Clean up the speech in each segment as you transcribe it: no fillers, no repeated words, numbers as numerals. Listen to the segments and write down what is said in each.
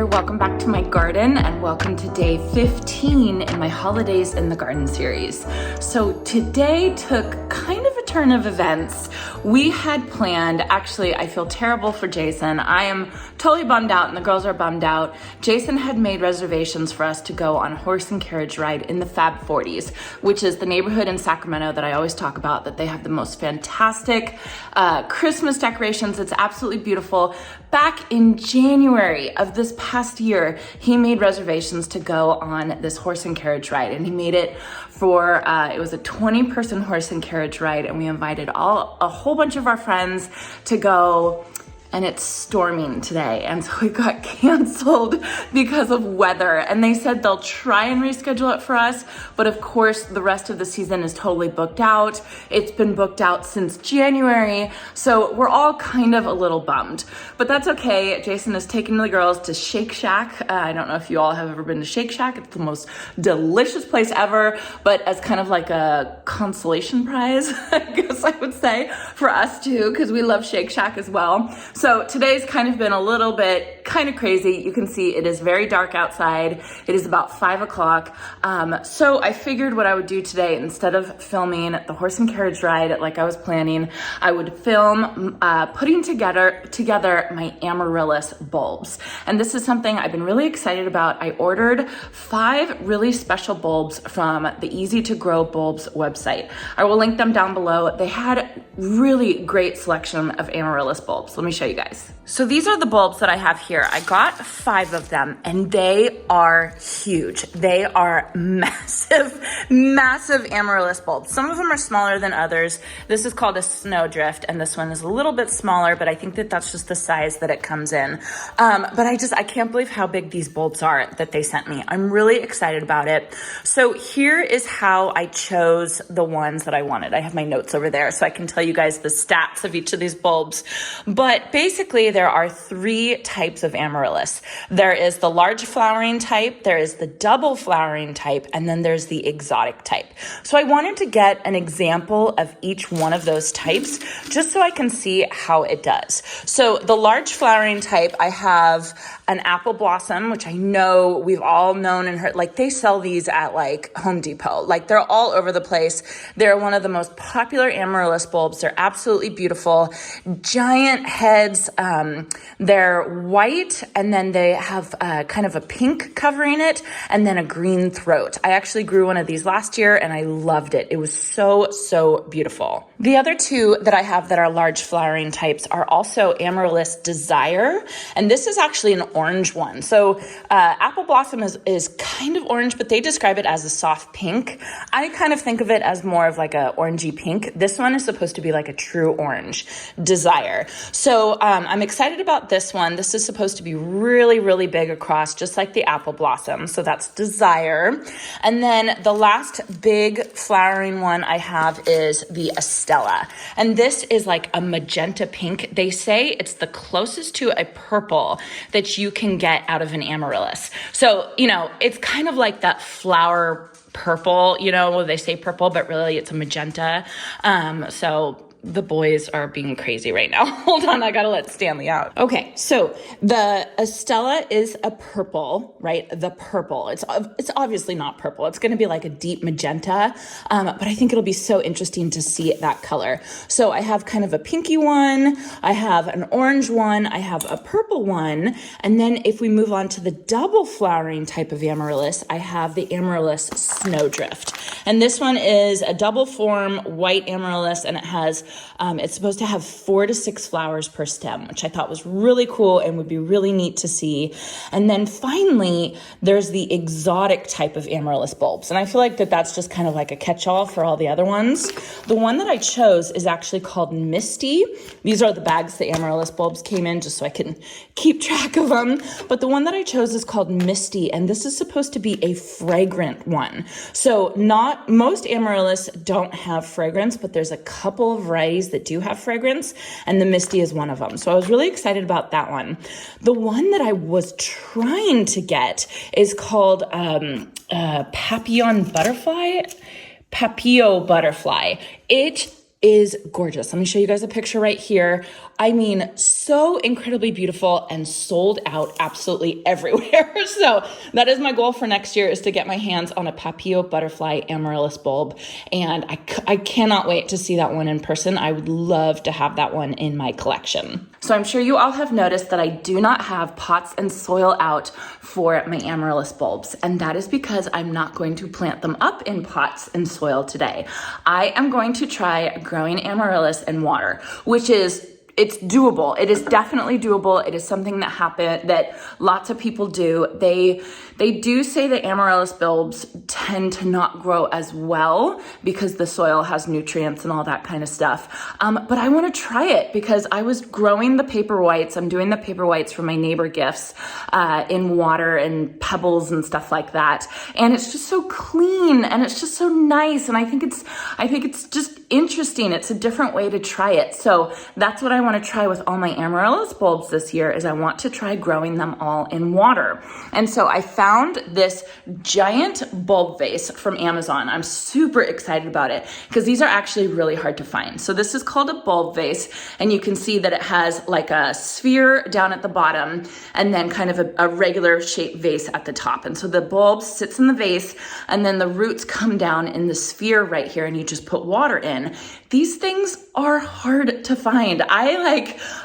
welcome back to my garden and welcome to day 15 in my Holidays in the Garden series. So today took kind of a turn of events. We had planned, actually I feel terrible for Jason. I am totally bummed out and the girls are bummed out. Jason had made reservations for us to go on a horse and carriage ride in the Fab 40s, which is the neighborhood in Sacramento that I always talk about, that they have the most fantastic Christmas decorations. It's absolutely beautiful. Back in January of this past year, he made reservations to go on this horse and carriage ride, and he made it for, it was a 20-person horse and carriage ride, and we invited a whole bunch of our friends to go. And it's storming today, and so it got canceled because of weather. And they said they'll try and reschedule it for us, but of course the rest of the season is totally booked out. It's been booked out since January, so we're all kind of a little bummed. But that's okay. Jason is taking the girls to Shake Shack. I don't know if you all have ever been to Shake Shack. It's the most delicious place ever, but as kind of like a consolation prize, I guess I would say, for us too, because we love Shake Shack as well. So today's kind of been a little bit kind of crazy. You can see it is very dark outside. It is about 5 o'clock. So I figured what I would do today, instead of filming the horse and carriage ride like I was planning, I would film putting together my Amaryllis bulbs. And this is something I've been really excited about. I ordered 5 really special bulbs from the Easy to Grow Bulbs website. I will link them down below. They had really great selection of Amaryllis bulbs. Let me show you guys. So these are the bulbs that I have here. I got 5 of them and they are huge. They are massive, massive Amaryllis bulbs. Some of them are smaller than others. This is called a snowdrift and this one is a little bit smaller, but I think that that's just the size that it comes in. But I can't believe how big these bulbs are that they sent me. I'm really excited about it. So here is how I chose the ones that I wanted. I have my notes over there so I can tell you guys the stats of each of these bulbs. But basically there are 3 types of Amaryllis. There is the large flowering type, there is the double flowering type, and then there's the exotic type. So I wanted to get an example of each one of those types just so I can see how it does. So the large flowering type, I have an apple blossom, which I know we've all known and heard, like they sell these at like Home Depot. Like they're all over the place. They're one of the most popular Amaryllis bulbs. They're absolutely beautiful. Giant heads. They're white and then they have kind of a pink covering it and then a green throat. I actually grew one of these last year and I loved it. It was so, so beautiful. The other 2 that I have that are large flowering types are also Amaryllis Desire. And this is actually an orange one. So apple blossom is kind of orange, but they describe it as a soft pink. I kind of think of it as more of like a orangey pink. This one is supposed to be like a true orange, Desire. So I'm excited about this one. This is supposed to be really, really big across, just like the apple blossom. So that's Desire. And then the last big flowering one I have is the Estella. And this is like a magenta pink. They say it's the closest to a purple that you can get out of an Amaryllis. So, you know, it's kind of like that flower purple, you know, they say purple, but really it's a magenta. So the boys are being crazy right now. Hold on, I gotta let Stanley out. Okay, so the Estella is a purple, right? The purple. It's obviously not purple. It's gonna be like a deep magenta, but I think it'll be so interesting to see that color. So I have kind of a pinky one, I have an orange one, I have a purple one, and then if we move on to the double flowering type of Amaryllis, I have the Amaryllis Snowdrift. And this one is a double form white Amaryllis, and it has it's supposed to have 4 to 6 flowers per stem, which I thought was really cool and would be really neat to see. And then finally, there's the exotic type of Amaryllis bulbs. And I feel like that's just kind of like a catch-all for all the other ones. The one that I chose is actually called Misty. These are the bags the Amaryllis bulbs came in, just so I can keep track of them. But the one that I chose is called Misty, and this is supposed to be a fragrant one. So not most Amaryllis don't have fragrance, but there's a couple of varieties that do have fragrance, and the Misty is one of them. So I was really excited about that one. The one that I was trying to get is called Papillon Butterfly. It is gorgeous. Let me show you guys a picture right here. I mean, so incredibly beautiful and sold out absolutely everywhere. So that is my goal for next year, is to get my hands on a Papilio butterfly amaryllis bulb. And I cannot wait to see that one in person. I would love to have that one in my collection. So I'm sure you all have noticed that I do not have pots and soil out for my amaryllis bulbs. And that is because I'm not going to plant them up in pots and soil today. I am going to try growing amaryllis in water, which is, it's doable. It is definitely doable. It is something that lots of people do. They do say that amaryllis bulbs tend to not grow as well because the soil has nutrients and all that kind of stuff. But I want to try it because I was growing the paper whites. I'm doing the paper whites for my neighbor gifts in water and pebbles and stuff like that. And it's just so clean and it's just so nice. And I think it's just interesting. It's a different way to try it. So that's what I want to try with all my amaryllis bulbs this year, is I want to try growing them all in water. And so I found this giant bulb vase from Amazon. I'm super excited about it because these are actually really hard to find. So this is called a bulb vase, and you can see that it has like a sphere down at the bottom and then kind of a regular shaped vase at the top. And so the bulb sits in the vase and then the roots come down in the sphere right here, and you just put water in. These things are hard to find. I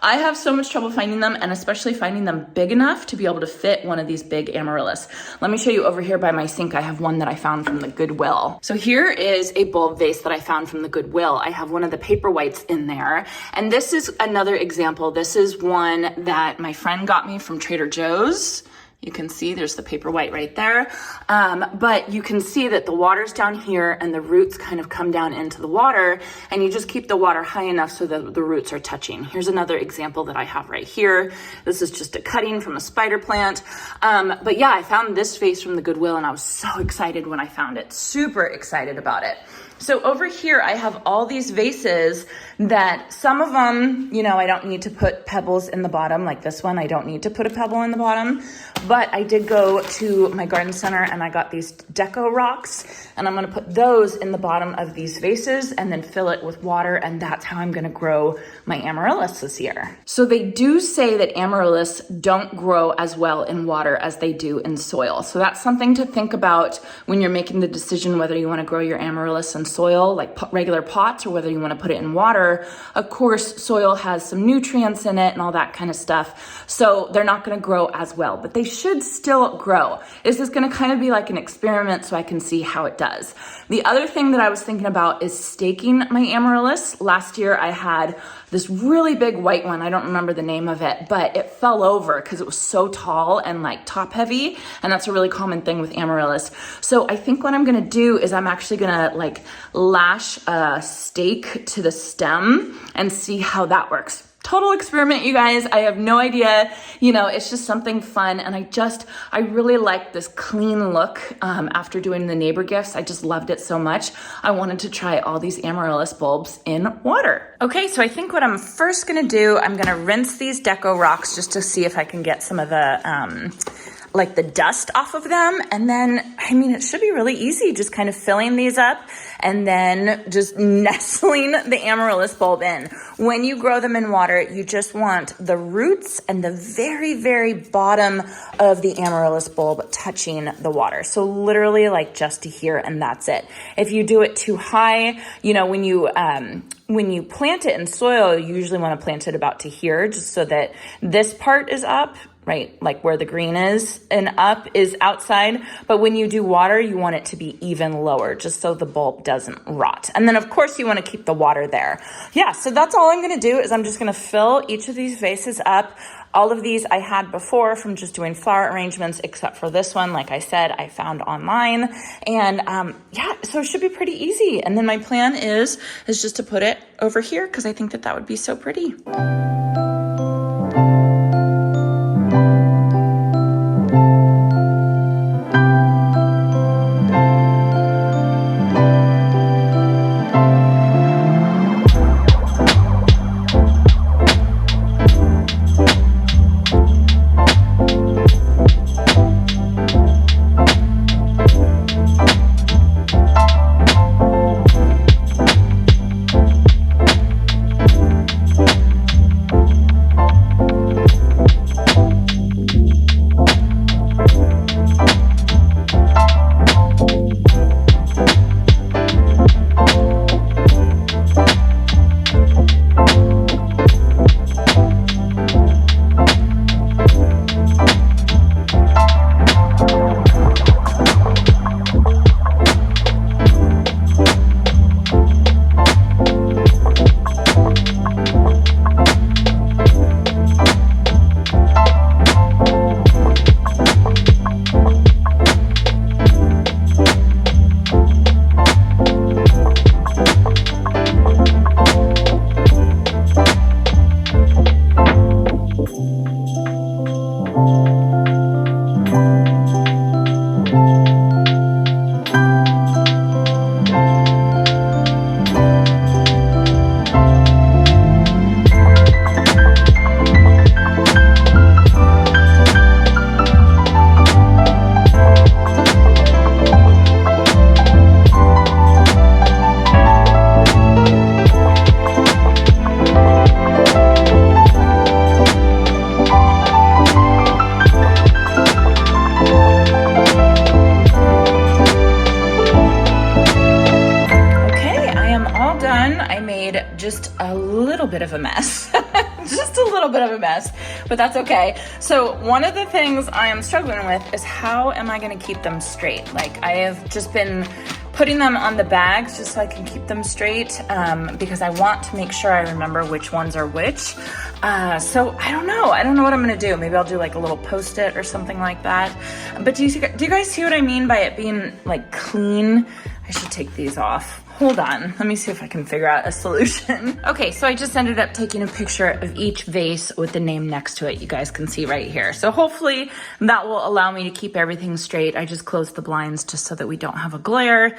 have so much trouble finding them, and especially finding them big enough to be able to fit one of these big amaryllis. Let me show you over here by my sink. I have one that I found from the Goodwill. So here is a bulb vase that I found from the Goodwill. I have one of the paper whites in there, and this is another example. This is one that my friend got me from Trader Joe's. You can see there's the paper white right there. But you can see that the water's down here and the roots kind of come down into the water, and you just keep the water high enough so that the roots are touching. Here's another example that I have right here. This is just a cutting from a spider plant. But yeah, I found this vase from the Goodwill and I was so excited when I found it. Super excited about it. So over here, I have all these vases that some of them, I don't need to put pebbles in the bottom. Like this one, I don't need to put a pebble in the bottom. But I did go to my garden center and I got these deco rocks, and I'm going to put those in the bottom of these vases and then fill it with water. And that's how I'm going to grow my amaryllis this year. So they do say that amaryllis don't grow as well in water as they do in soil. So that's something to think about when you're making the decision whether you want to grow your amaryllis in soil, like regular pots, or whether you want to put it in water. Of course, soil has some nutrients in it and all that kind of stuff. So they're not going to grow as well, but they should still grow. This is going to kind of be like an experiment so I can see how it does. The other thing that I was thinking about is staking my amaryllis. Last year I had this really big white one. I don't remember the name of it, but it fell over because it was so tall and like top heavy. And that's a really common thing with amaryllis. So I think what I'm going to do is I'm actually going to like lash a stake to the stem and see how that works. Total experiment, you guys. I have no idea. It's just something fun. And I really like this clean look after doing the neighbor gifts. I just loved it so much. I wanted to try all these amaryllis bulbs in water. Okay, so I think what I'm first going to do, I'm going to rinse these deco rocks just to see if I can get some of the like the dust off of them. And then, it should be really easy, just kind of filling these up and then just nestling the amaryllis bulb in. When you grow them in water, you just want the roots and the very, very bottom of the amaryllis bulb touching the water. So literally like just to here, and that's it. If you do it too high, when you plant it in soil, you usually want to plant it about to here, just so that this part is up, right? Like where the green is, and up is outside. But when you do water, you want it to be even lower, just so the bulb doesn't rot. And then of course you want to keep the water there. Yeah, so that's all I'm going to do is I'm just going to fill each of these vases up. All of these I had before from just doing flower arrangements, except for this one, like I said, I found online. And so it should be pretty easy. And then my plan is just to put it over here because I think that would be so pretty. made just a little bit of a mess. Just a little bit of a mess, but that's okay. So one of the things I am struggling with is how am I gonna keep them straight? Like I have just been putting them on the bags just so I can keep them straight because I want to make sure I remember which ones are which. So I don't know what I'm gonna do. Maybe I'll do like a little Post-it or something like that. But do you guys see what I mean by it being like clean? I should take these off. Hold on, let me see if I can figure out a solution. Okay, so I just ended up taking a picture of each vase with the name next to it. You guys can see right here. So hopefully that will allow me to keep everything straight. I just closed the blinds just so that we don't have a glare.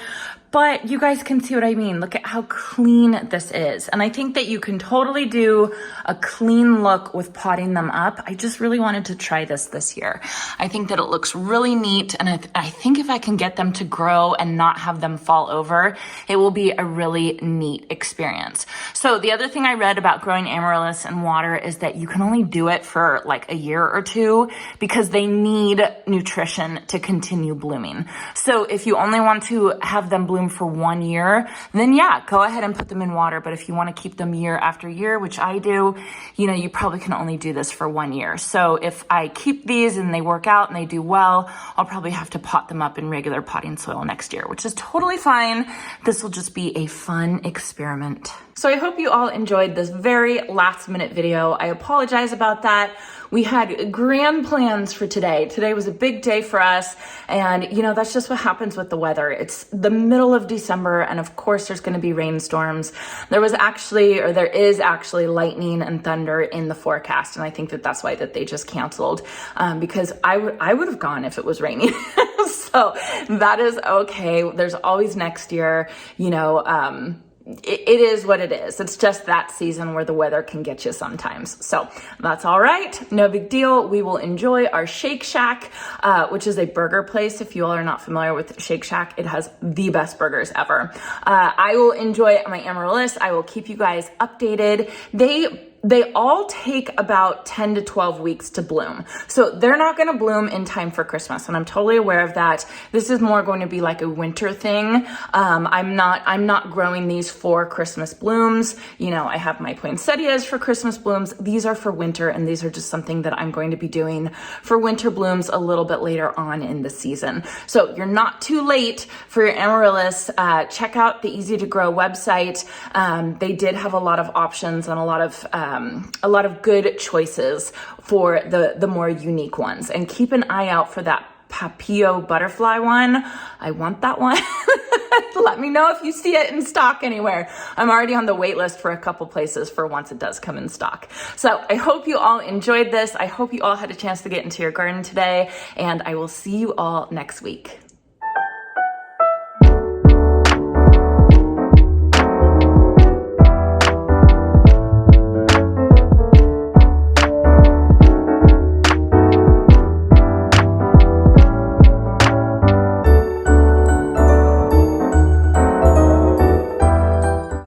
But you guys can see what I mean. Look at how clean this is. And I think that you can totally do a clean look with potting them up. I just really wanted to try this year. I think that it looks really neat. And I think if I can get them to grow and not have them fall over, it will be a really neat experience. So the other thing I read about growing amaryllis in water is that you can only do it for like a year or two because they need nutrition to continue blooming. So if you only want to have them bloom for 1 year, then yeah, go ahead and put them in water. But if you want to keep them year after year, which I do, you probably can only do this for 1 year. So if I keep these and they work out and they do well, I'll probably have to pot them up in regular potting soil next year, which is totally fine. This will just be a fun experiment. So I hope you all enjoyed this very last minute video. I apologize about that. We had grand plans for today. Today was a big day for us. And that's just what happens with the weather. It's the middle of December. And of course there's going to be rainstorms. There is actually lightning and thunder in the forecast. And I think that that's why that they just canceled because I would have gone if it was raining. So that is okay. There's always next year, it is what it is. It's just that season where the weather can get you sometimes. So that's all right. No big deal. We will enjoy our Shake Shack, which is a burger place. If you all are not familiar with Shake Shack, it has the best burgers ever. I will enjoy my Amaryllis. I will keep you guys updated. They all take about 10 to 12 weeks to bloom. So they're not going to bloom in time for Christmas. And I'm totally aware of that. This is more going to be like a winter thing. I'm not growing these for Christmas blooms. I have my poinsettias for Christmas blooms. These are for winter, and these are just something that I'm going to be doing for winter blooms a little bit later on in the season. So you're not too late for your Amaryllis. Check out the Easy to Grow website. They did have a lot of options and a lot of good choices for the more unique ones. And keep an eye out for that Papilio butterfly one. I want that one. Let me know if you see it in stock anywhere. I'm already on the wait list for a couple places for once it does come in stock. So I hope you all enjoyed this. I hope you all had a chance to get into your garden today, and I will see you all next week.